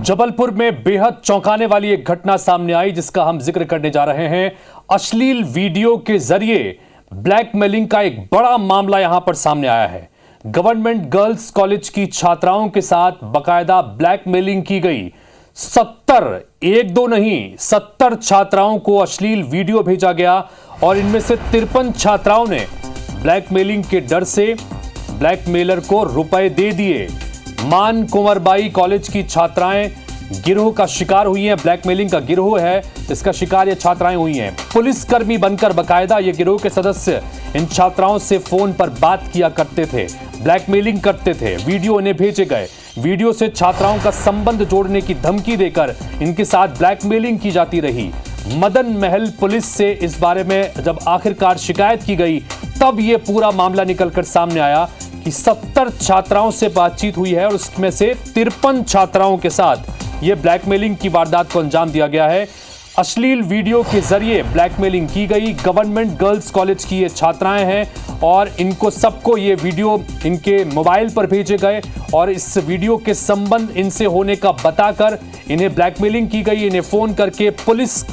जबलपुर में बेहद चौंकाने वाली एक घटना सामने आई जिसका हम जिक्र करने जा रहे हैं। अश्लील वीडियो के जरिए ब्लैकमेलिंग का एक बड़ा मामला यहां पर सामने आया है। गवर्नमेंट गर्ल्स कॉलेज की छात्राओं के साथ बकायदा ब्लैकमेलिंग की गई। 70 छात्राओं को अश्लील वीडियो भेजा गया और इनमें से 53 छात्राओं ने ब्लैकमेलिंग के डर से ब्लैकमेलर को रुपए दे दिए। मान कुंवरबाई कॉलेज की छात्राएं गिरोह का शिकार हुई हैं। ब्लैकमेलिंग का गिरोह है, इसका शिकार ये छात्राएं हुई हैं। पुलिसकर्मी बनकर बकायदा ये गिरोह के सदस्य इन छात्राओं से फोन पर बात किया करते थे, ब्लैकमेलिंग करते थे। वीडियो इन्हें भेजे गए। वीडियो से छात्राओं का संबंध जोड़ने की धमकी देकर इनके साथ ब्लैकमेलिंग की जाती रही। मदन महल पुलिस से इस बारे में जब आखिरकार शिकायत की गई तब यह पूरा मामला निकलकर सामने आया कि 70 छात्राओं से बातचीत हुई है और उसमें से 53 छात्राओं के साथ यह ब्लैकमेलिंग की वारदात को अंजाम दिया गया है। अश्लील वीडियो के जरिए ब्लैकमेलिंग की गई। गवर्नमेंट गर्ल्स कॉलेज की ये छात्राएं हैं और इनको सबको ये वीडियो इनके मोबाइल पर भेजे गए और इस वीडियो के संबंध इनसे होने का बताकर इन्हें ब्लैकमेलिंग की गई। इन्हें फोन करके पुलिस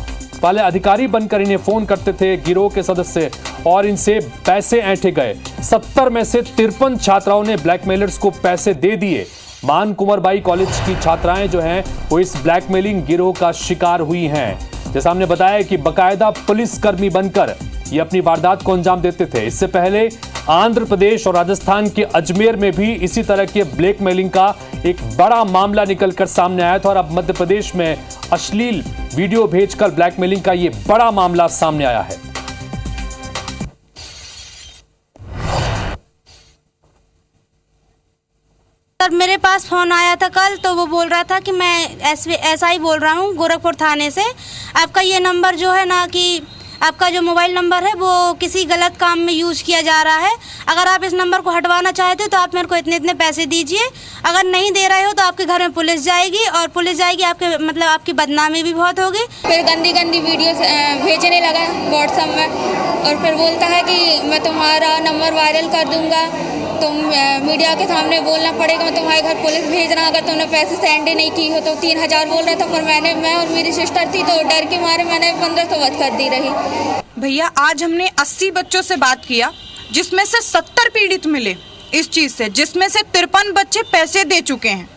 वाले अधिकारी बनकर इन्हें फोन करते थे गिरोह के सदस्य और इनसे पैसे ऐंठे गए। 70 में से 53 छात्राओं ने ब्लैकमेलर्स को पैसे दे दिए। मान कुंवरबाई कॉलेज की छात्राएं जो हैं वो इस ब्लैकमेलिंग गिरोह का शिकार हुई हैं। जैसा हमने बताया कि बकायदा पुलिसकर्मी बनकर ये अपनी वारदात को अंजाम देते थे। इससे पहले आंध्र प्रदेश और राजस्थान के अजमेर में भी इसी तरह के ब्लैकमेलिंग का एक बड़ा मामला निकलकर सामने आया था और अब मध्य प्रदेश में अश्लील वीडियो भेजकर ब्लैकमेलिंग का ये बड़ा मामला सामने आया है। सर, मेरे पास फ़ोन आया था कल, तो वो बोल रहा था कि मैं ऐसा ही बोल रहा हूँ गोरखपुर थाने से। आपका ये नंबर जो है ना कि आपका जो मोबाइल नंबर है वो किसी गलत काम में यूज़ किया जा रहा है। अगर आप इस नंबर को हटवाना चाहते हो तो आप मेरे को इतने इतने पैसे दीजिए। अगर नहीं दे रहे हो तो आपके घर में पुलिस जाएगी और पुलिस जाएगी, आपकी बदनामी भी बहुत होगी। फिर गंदी गंदी वीडियो भेजने लगा व्हाट्सएप में और फिर बोलता है कि मैं तुम्हारा नंबर वायरल कर दूंगा, तुम मीडिया के सामने बोलना पड़ेगा, मैं तुम्हारे घर पुलिस भेज रहा, अगर तुमने पैसे सेंड नहीं की हो तो 3000 बोल रहा था। पर मैं और मेरी सिस्टर थी तो डर के मारे मैंने 1500 बच कर दी रही। भैया, आज हमने 80 बच्चों से बात किया जिसमें से 70 पीड़ित मिले इस चीज़ से, जिसमें से 53 बच्चे पैसे दे चुके हैं।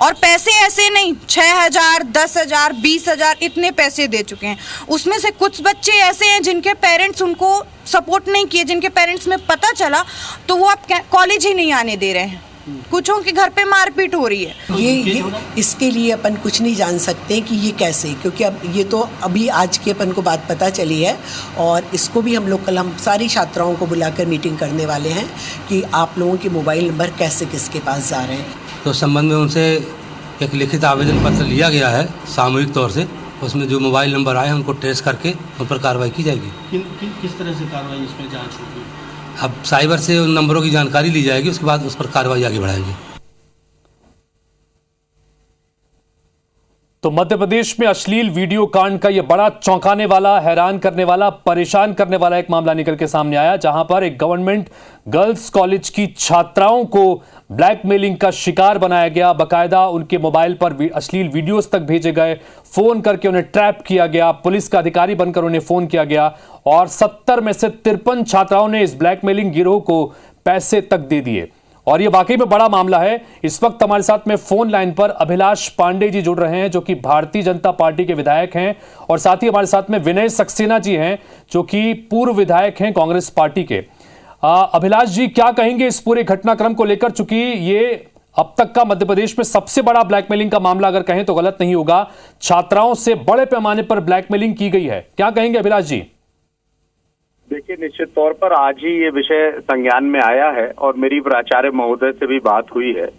और पैसे ऐसे नहीं 6000, 10000, 20000 इतने पैसे दे चुके हैं। उसमें से कुछ बच्चे ऐसे हैं जिनके पेरेंट्स उनको सपोर्ट नहीं किए, जिनके पेरेंट्स में पता चला तो वो अब कॉलेज ही नहीं आने दे रहे हैं। कुछों के घर पे मारपीट हो रही है। ये इसके लिए अपन कुछ नहीं जान सकते कि ये कैसे, क्योंकि अब ये तो अभी आज की अपन को बात पता चली है और इसको भी हम लोग कल हम सारी छात्राओं को बुलाकर मीटिंग करने वाले हैं कि आप लोगों के मोबाइल नंबर कैसे किसके पास जा रहे हैं। तो संबंध में उनसे एक लिखित आवेदन पत्र लिया गया है सामूहिक तौर से। उसमें जो मोबाइल नंबर आए उनको ट्रेस करके उन पर कार्रवाई की जाएगी। किस तरह से कार्रवाई इसमें जांच होगी? अब साइबर से उन नंबरों की जानकारी ली जाएगी, उसके बाद उस पर कार्रवाई आगे बढ़ाएंगे। तो मध्य प्रदेश में अश्लील वीडियो कांड का यह बड़ा चौंकाने वाला, हैरान करने वाला, परेशान करने वाला एक मामला निकल के सामने आया, जहां पर एक गवर्नमेंट गर्ल्स कॉलेज की छात्राओं को ब्लैकमेलिंग का शिकार बनाया गया। बकायदा उनके मोबाइल पर अश्लील वीडियोस तक भेजे गए, फोन करके उन्हें ट्रैप किया गया, पुलिस का अधिकारी बनकर उन्हें फोन किया गया और 70 में से 53 छात्राओं ने इस ब्लैकमेलिंग गिरोह को पैसे तक दे दिए। और यह वाकई में बड़ा मामला है। इस वक्त हमारे साथ में फोन लाइन पर अभिलाष पांडे जी जुड़ रहे हैं जो कि भारतीय जनता पार्टी के विधायक हैं और साथ ही हमारे साथ में विनय सक्सेना जी हैं जो कि पूर्व विधायक हैं कांग्रेस पार्टी के। अभिलाष जी, क्या कहेंगे इस पूरे घटनाक्रम को लेकर? चूंकि ये अब तक का मध्य प्रदेश में सबसे बड़ा ब्लैकमेलिंग का मामला अगर कहें तो गलत नहीं होगा। छात्राओं से बड़े पैमाने पर ब्लैकमेलिंग की गई है, क्या कहेंगे अभिलाष जी? देखिए, निश्चित तौर पर आज ही ये विषय संज्ञान में आया है और मेरी प्राचार्य महोदय से भी बात हुई है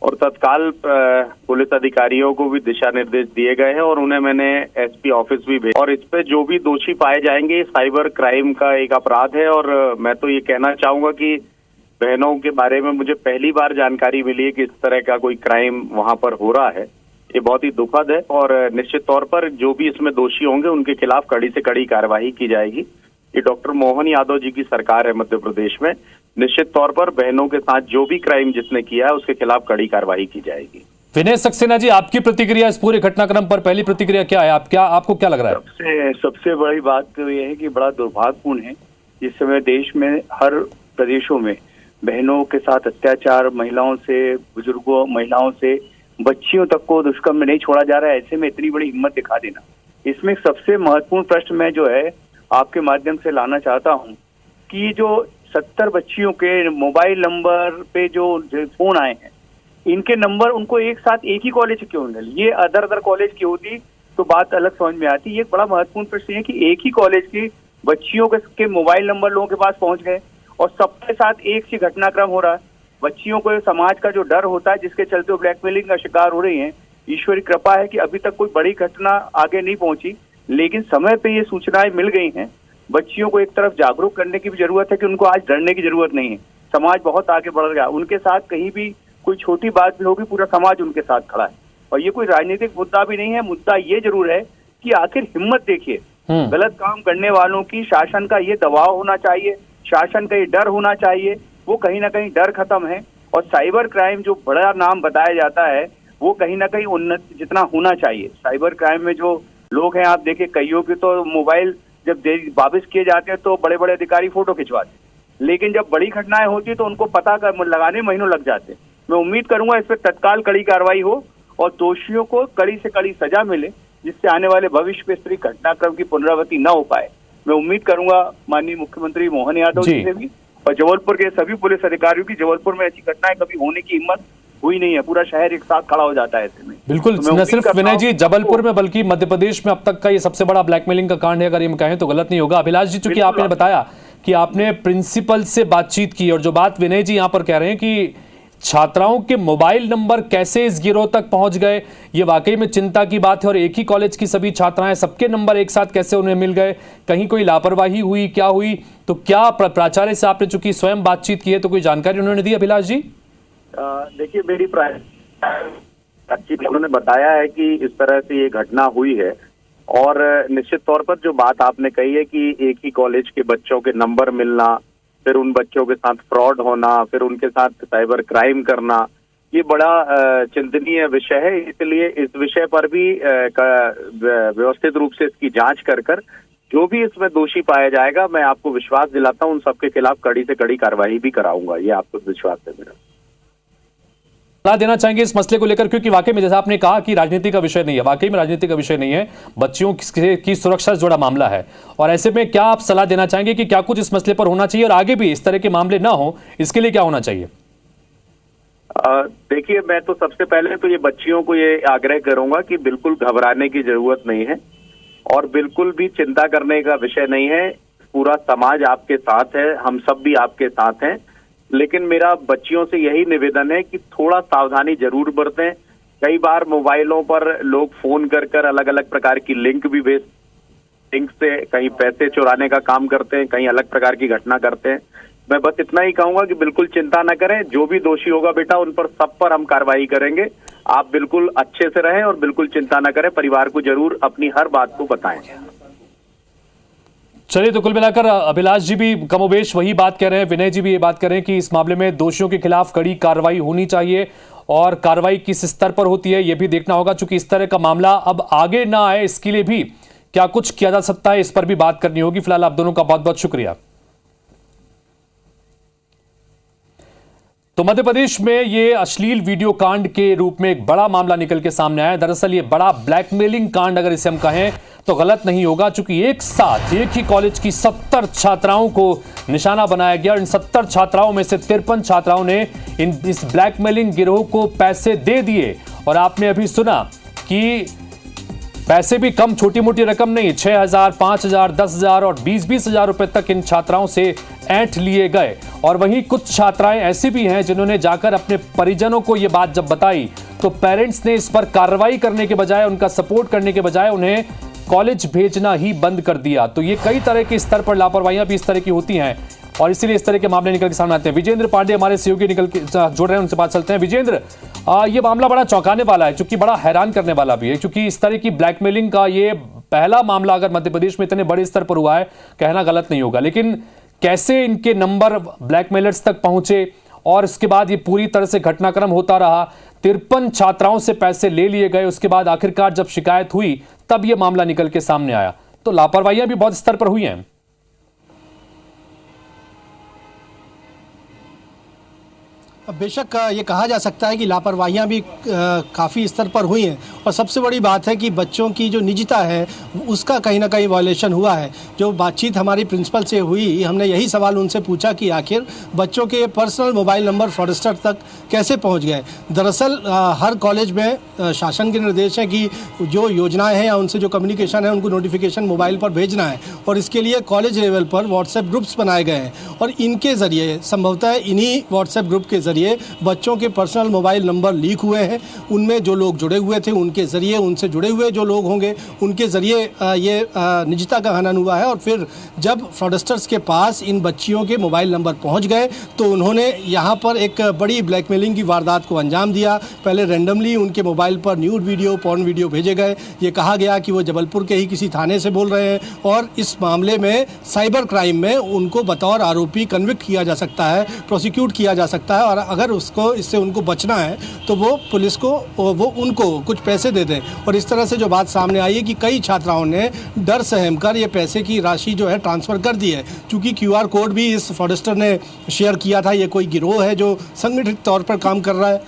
और तत्काल पुलिस अधिकारियों को भी दिशा निर्देश दिए गए हैं और उन्हें मैंने एसपी ऑफिस भी भेजा और इस पे जो भी दोषी पाए जाएंगे साइबर क्राइम का एक अपराध है। और मैं तो ये कहना चाहूंगा कि बहनों के बारे में मुझे पहली बार जानकारी मिली है कि इस तरह का कोई क्राइम वहां पर हो रहा है। ये बहुत ही दुखद है और निश्चित तौर पर जो भी इसमें दोषी होंगे उनके खिलाफ कड़ी से कड़ी कार्यवाही की जाएगी। ये डॉक्टर मोहन यादव जी की सरकार है मध्य प्रदेश में। निश्चित तौर पर बहनों के साथ जो भी क्राइम जिसने किया है उसके खिलाफ कड़ी कार्रवाई की जाएगी। विनय सक्सेना जी, आपकी प्रतिक्रिया इस पूरे घटनाक्रम पर, पहली प्रतिक्रिया क्या है? आपको क्या लग रहा है? सबसे बड़ी बात तो यह है कि बड़ा दुर्भाग्यपूर्ण है इस समय देश में हर प्रदेशों में बहनों के साथ अत्याचार, महिलाओं से, बुजुर्गों, महिलाओं से, बच्चियों तक को दुष्कर्म में नहीं छोड़ा जा रहा है। ऐसे में इतनी बड़ी हिम्मत दिखा देना, इसमें सबसे महत्वपूर्ण प्रश्न मैं जो है आपके माध्यम से लाना चाहता हूं कि जो 70 बच्चियों के मोबाइल नंबर पे जो फोन आए हैं, इनके नंबर उनको एक साथ एक ही कॉलेज क्यों मिले? ये अदर कॉलेज की होती तो बात अलग समझ में आती। ये बड़ा महत्वपूर्ण प्रश्न है कि एक ही कॉलेज की बच्चियों के मोबाइल नंबर लोगों के पास पहुंच गए और सबके साथ एक सी घटनाक्रम हो रहा है। बच्चियों को समाज का जो डर होता है जिसके चलते वो ब्लैकमेलिंग का शिकार हो रही हैं, ईश्वरी कृपा है कि अभी तक कोई बड़ी घटना आगे नहीं पहुंची, लेकिन समय पे ये सूचनाएं मिल गई हैं। बच्चियों को एक तरफ जागरूक करने की भी जरूरत है कि उनको आज डरने की जरूरत नहीं है। समाज बहुत आगे बढ़ गया, उनके साथ कहीं भी कोई छोटी बात भी होगी पूरा समाज उनके साथ खड़ा है। और ये कोई राजनीतिक मुद्दा भी नहीं है, मुद्दा ये जरूर है कि आखिर हिम्मत देखिए, गलत काम करने वालों की शासन का ये दबाव होना चाहिए, शासन का ये डर होना चाहिए, वो कहीं ना कहीं डर खत्म है। और साइबर क्राइम जो बड़ा नाम बताया जाता है वो कहीं ना कहीं उन्नत जितना होना चाहिए। साइबर क्राइम में जो लोग हैं, आप देखिए कईयों के तो मोबाइल जब वापस किए जाते हैं तो बड़े बड़े अधिकारी फोटो खिंचवाते हैं, लेकिन जब बड़ी घटनाएं होती है तो उनको पता कर लगाने महीनों लग जाते हैं। मैं उम्मीद करूंगा इस पर तत्काल कड़ी कार्रवाई हो और दोषियों को कड़ी से कड़ी सजा मिले, जिससे आने वाले भविष्य में इस तरह घटनाक्रम की पुनरावृत्ति न हो पाए। मैं उम्मीद करूंगा माननीय मुख्यमंत्री मोहन यादव जी से भी और जबलपुर के सभी पुलिस अधिकारियों की, जबलपुर में ऐसी घटनाएं कभी होने की हिम्मत हुई नहीं है, पूरा शहर एक साथ खड़ा हो जाता है ऐसे में। बिल्कुल, तो न सिर्फ विनय जी जबलपुर में बल्कि मध्य प्रदेश में अब तक का ये सबसे बड़ा ब्लैकमेलिंग का कांड है, अगर ये कहें तो गलत नहीं होगा। अभिलाष जी, चूंकि आपने बताया कि आपने प्रिंसिपल से बातचीत की और जो बात विनय जी यहाँ पर कह रहे हैं कि छात्राओं के मोबाइल नंबर कैसे इस गिरोह तक पहुंच गए, ये वाकई में चिंता की बात है। और एक ही कॉलेज की सभी छात्राएं, सबके नंबर एक साथ कैसे उन्हें मिल गए? कहीं कोई लापरवाही हुई, क्या हुई? तो क्या प्राचार्य से आपने चूंकि स्वयं बातचीत की है तो कोई जानकारी उन्होंने दी? अभिलाष जी, देखिए मेरी बातचीत उन्होंने बताया है कि इस तरह से ये घटना हुई है और निश्चित तौर पर जो बात आपने कही है कि एक ही कॉलेज के बच्चों के नंबर मिलना, फिर उन बच्चों के साथ फ्रॉड होना, फिर उनके साथ साइबर क्राइम करना, ये बड़ा चिंतनीय विषय है। इसलिए इस विषय पर भी व्यवस्थित रूप से इसकी जांच कर जो भी इसमें दोषी पाया जाएगा, मैं आपको विश्वास दिलाता हूं उन सबके खिलाफ कड़ी से कड़ी कार्रवाई भी कराऊंगा, ये आपको विश्वास है मेरा। सलाह देना चाहेंगे इस मसले को लेकर, क्योंकि वाकई में जैसा आपने कहा कि राजनीति का विषय नहीं है, वाकई में राजनीति का विषय नहीं है, बच्चियों की सुरक्षा से जुड़ा मामला है। और ऐसे में क्या आप सलाह देना चाहेंगे कि क्या कुछ इस मसले पर होना चाहिए और आगे भी इस तरह के मामले ना हो, इसके लिए क्या होना चाहिए? देखिए, मैं तो सबसे पहले तो ये बच्चियों को ये आग्रह करूंगा कि बिल्कुल घबराने की जरूरत नहीं है और बिल्कुल भी चिंता करने का विषय नहीं है। पूरा समाज आपके साथ है, हम सब भी आपके साथ हैं, लेकिन मेरा बच्चियों से यही निवेदन है कि थोड़ा सावधानी जरूर बरतें। कई बार मोबाइलों पर लोग फोन कर अलग अलग प्रकार की लिंक भी भेज, लिंक से कहीं पैसे चुराने का काम करते हैं, कहीं अलग प्रकार की घटना करते हैं। मैं बस इतना ही कहूंगा कि बिल्कुल चिंता न करें, जो भी दोषी होगा बेटा उन पर सब पर हम कार्रवाई करेंगे। आप बिल्कुल अच्छे से रहें और बिल्कुल चिंता न करें, परिवार को जरूर अपनी हर बात को बताएं। चलिए, तो कुल मिलाकर अभिलाष जी भी कमोबेश वही बात कह रहे हैं, विनय जी भी ये बात कर रहे हैं कि इस मामले में दोषियों के खिलाफ कड़ी कार्रवाई होनी चाहिए और कार्रवाई किस स्तर पर होती है ये भी देखना होगा, क्योंकि इस तरह का मामला अब आगे ना आए इसके लिए भी क्या कुछ किया जा सकता है, इस पर भी बात करनी होगी। फिलहाल आप दोनों का बहुत बहुत शुक्रिया। तो मध्य प्रदेश में ये अश्लील वीडियो कांड के रूप में एक बड़ा मामला निकल के सामने आया है। दरअसल ये बड़ा ब्लैकमेलिंग कांड अगर इसे हम कहें तो गलत नहीं होगा, क्योंकि एक साथ एक ही कॉलेज की 70 छात्राओं को निशाना बनाया गया और इन 70 छात्राओं में से 53 छात्राओं ने इस ब्लैकमेलिंग गिरोह को पैसे दे दिए। और आपने अभी सुना कि पैसे भी कम छोटी मोटी रकम नहीं, 6,000, 5,000, 10,000 और 20-20 हजार रुपए तक इन छात्राओं से ऐंठ लिए गए। और वहीं कुछ छात्राएं ऐसी भी हैं जिन्होंने जाकर अपने परिजनों को यह बात जब बताई तो पेरेंट्स ने इस पर कार्रवाई करने के बजाय, उनका सपोर्ट करने के बजाय उन्हें कॉलेज भेजना ही बंद कर दिया। तो ये कई तरह के स्तर पर लापरवाहियां भी इस तरह की होती हैं और इसीलिए इस तरह के मामले निकल के सामने आते हैं। विजेंद्र पांडे हमारे सहयोगी निकल के जुड़ रहे हैं, उनसे बात चलते हैं। विजेंद्र, ये मामला बड़ा चौंकाने वाला है, क्योंकि बड़ा हैरान करने वाला भी है, क्योंकि इस तरह की ब्लैकमेलिंग का ये पहला मामला अगर मध्य प्रदेश में इतने बड़े स्तर पर हुआ है, कहना गलत नहीं होगा। लेकिन कैसे इनके नंबर ब्लैकमेलर्स तक पहुंचे और इसके बाद ये पूरी तरह से घटनाक्रम होता रहा, 53 छात्राओं से पैसे ले लिए गए। उसके बाद आखिरकार जब शिकायत हुई तब यह मामला निकल के सामने आया। तो लापरवाहियां भी बहुत स्तर पर हुई हैं। बेशक ये कहा जा सकता है कि लापरवाहियां भी काफ़ी स्तर पर हुई हैं, और सबसे बड़ी बात है कि बच्चों की जो निजता है उसका कहीं ना कहीं वायलेशन हुआ है। जो बातचीत हमारी प्रिंसिपल से हुई, हमने यही सवाल उनसे पूछा कि आखिर बच्चों के पर्सनल मोबाइल नंबर फ्रॉडस्टर तक कैसे पहुंच गए। दरअसल हर कॉलेज में शासन के निर्देश हैं कि जो योजनाएँ हैं या उनसे जो कम्युनिकेशन है उनको नोटिफिकेशन मोबाइल पर भेजना है, और इसके लिए कॉलेज लेवल पर व्हाट्सएप ग्रुप्स बनाए गए हैं, और इनके ज़रिए संभवतः इन्हीं व्हाट्सएप ग्रुप के ज़रिए बच्चों के पर्सनल मोबाइल नंबर लीक हुए हैं। उनमें जो लोग जुड़े हुए थे उनके ज़रिए, उनसे जुड़े हुए जो लोग होंगे उनके ज़रिए ये निजता का हनन हुआ है। और फिर जब फ्रॉडस्टर्स के पास इन बच्चियों के मोबाइल नंबर पहुंच गए तो उन्होंने यहाँ पर एक बड़ी ब्लैकमेलिंग की वारदात को अंजाम दिया। पहले रैंडमली उनके मोबाइल पर न्यूड वीडियो, पॉर्न वीडियो भेजे गए। ये कहा गया कि वो जबलपुर के ही किसी थाने से बोल रहे हैं, और इस मामले में साइबर क्राइम में उनको बतौर आरोपी कन्विक्ट किया जा सकता है, प्रोसिक्यूट किया जा सकता है, और अगर इससे उनको बचना है तो वो पुलिस को वो उनको कुछ पैसे दे दें। और इस तरह से जो बात सामने आई है कि कई छात्राओं ने डर सहम कर ये पैसे की राशि जो है ट्रांसफ़र कर दी है। चूँकि QR कोड भी इस फ्रॉडस्टर ने शेयर किया था। ये कोई गिरोह है जो संगठित तौर पर काम कर रहा है।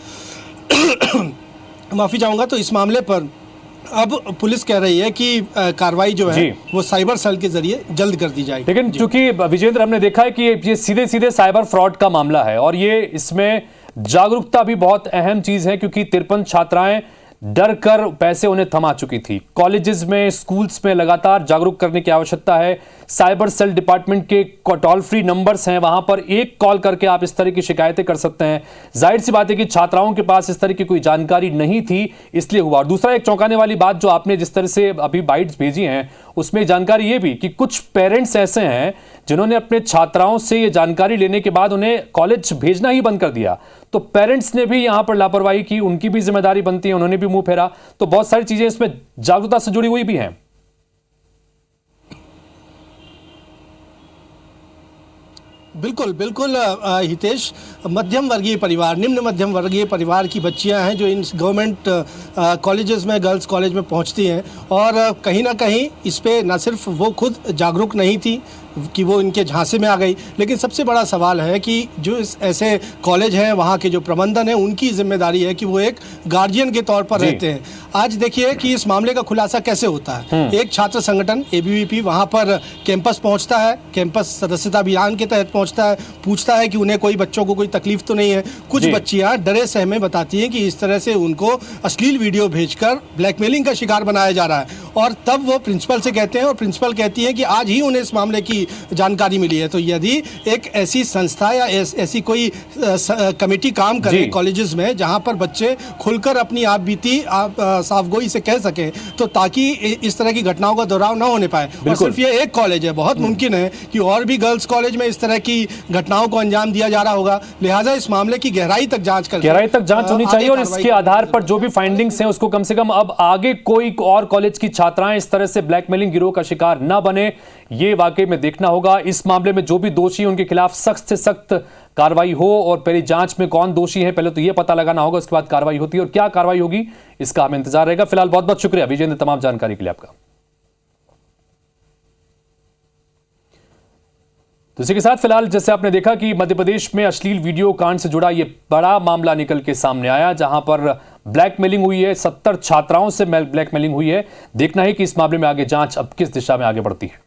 माफ़ी चाहूँगा। तो इस मामले पर अब पुलिस कह रही है कि कार्रवाई जो है वो साइबर सेल के जरिए जल्द कर दी जाएगी। लेकिन चूंकि विजेंद्र, हमने देखा है कि ये सीधे सीधे साइबर फ्रॉड का मामला है, और ये इसमें जागरूकता भी बहुत अहम चीज है, क्योंकि 53 छात्राएं डर कर पैसे उन्हें थमा चुकी थी। कॉलेजेस में, स्कूल्स में लगातार जागरूक करने की आवश्यकता है। साइबर सेल डिपार्टमेंट के टोल फ्री नंबर्स हैं, वहां पर एक कॉल करके आप इस तरह की शिकायतें कर सकते हैं। जाहिर सी बात है कि छात्राओं के पास इस तरह की कोई जानकारी नहीं थी, इसलिए हुआ। और दूसरा एक चौंकाने वाली बात जो आपने जिस तरह से अभी बाइट्स भेजी हैं, उसमें जानकारी ये भी कि कुछ पेरेंट्स ऐसे हैं जिन्होंने अपने छात्राओं से ये जानकारी लेने के बाद उन्हें कॉलेज भेजना ही बंद कर दिया। तो पेरेंट्स ने भी यहां पर लापरवाही की, उनकी भी जिम्मेदारी बनती है, उन्होंने भी मुंह फेरा। तो बहुत सारी चीजें इसमें जागरूकता से जुड़ी हुई भी हैं। बिल्कुल बिल्कुल हितेश, मध्यम वर्गीय परिवार, निम्न मध्यम वर्गीय परिवार की बच्चियां हैं जो इन गवर्नमेंट कॉलेजेस में, गर्ल्स कॉलेज में पहुंचती हैं, और कहीं ना कहीं इस पे न सिर्फ वो खुद जागरूक नहीं थी कि वो इनके झांसे में आ गई, लेकिन सबसे बड़ा सवाल है कि जो ऐसे कॉलेज हैं वहाँ के जो प्रबंधन है उनकी जिम्मेदारी है कि वो एक गार्जियन के तौर पर रहते हैं। आज देखिए कि इस मामले का खुलासा कैसे होता है। एक छात्र संगठन ABVP वहाँ पर कैंपस पहुँचता है, कैंपस सदस्यता अभियान के तहत पहुँचता है, पूछता है कि उन्हें कोई बच्चों को कोई तकलीफ तो नहीं है। कुछ बच्चियाँ डरे सहमे बताती हैं कि इस तरह से उनको अश्लील वीडियो भेजकर ब्लैकमेलिंग का शिकार बनाया जा रहा है, और तब वो प्रिंसिपल से कहते हैं, और प्रिंसिपल कहती है कि आज ही उन्हें इस मामले की जानकारी मिली है। तो यदि एक ऐसी संस्था या ऐसी कोई कमेटी काम करे कॉलेजेस में जहां पर बच्चे खुलकर अपनी आप बीती साफगोई से कह सके, तो ताकि इस तरह की घटनाओं का दोहराव न होने पाए। और सिर्फ ये एक कॉलेज है, बहुत मुमकिन है कि और भी गर्ल्स कॉलेज में इस तरह की घटनाओं को अंजाम दिया जा रहा होगा। लिहाजा इस मामले की गहराई तक जांच होनी चाहिए, और इसके आधार पर जो भी फाइंडिंग्स हैं उसको कम से कम अब आगे कोई और कॉलेज की छात्राएं इस तरह से ब्लैकमेलिंग गिरोह का शिकार न बने, ये वाकई में देखना होगा। इस मामले में जो भी दोषी उनके खिलाफ सख्त से सख्त कार्रवाई हो, और पहले जांच में कौन दोषी है पहले तो यह पता लगाना होगा, उसके बाद कार्रवाई होती है, और क्या कार्रवाई होगी इसका हमें इंतजार रहेगा। फिलहाल बहुत बहुत शुक्रिया विजेंद्र, तमाम जानकारी के लिए आपका। तो इसी के साथ फिलहाल जैसे आपने देखा कि मध्य प्रदेश में अश्लील वीडियो कांड से जुड़ा यह बड़ा मामला निकल के सामने आया, जहां पर ब्लैकमेलिंग हुई है, 70 छात्राओं से ब्लैकमेलिंग हुई है। देखना है कि इस मामले में आगे जांच अब किस दिशा में आगे बढ़ती है।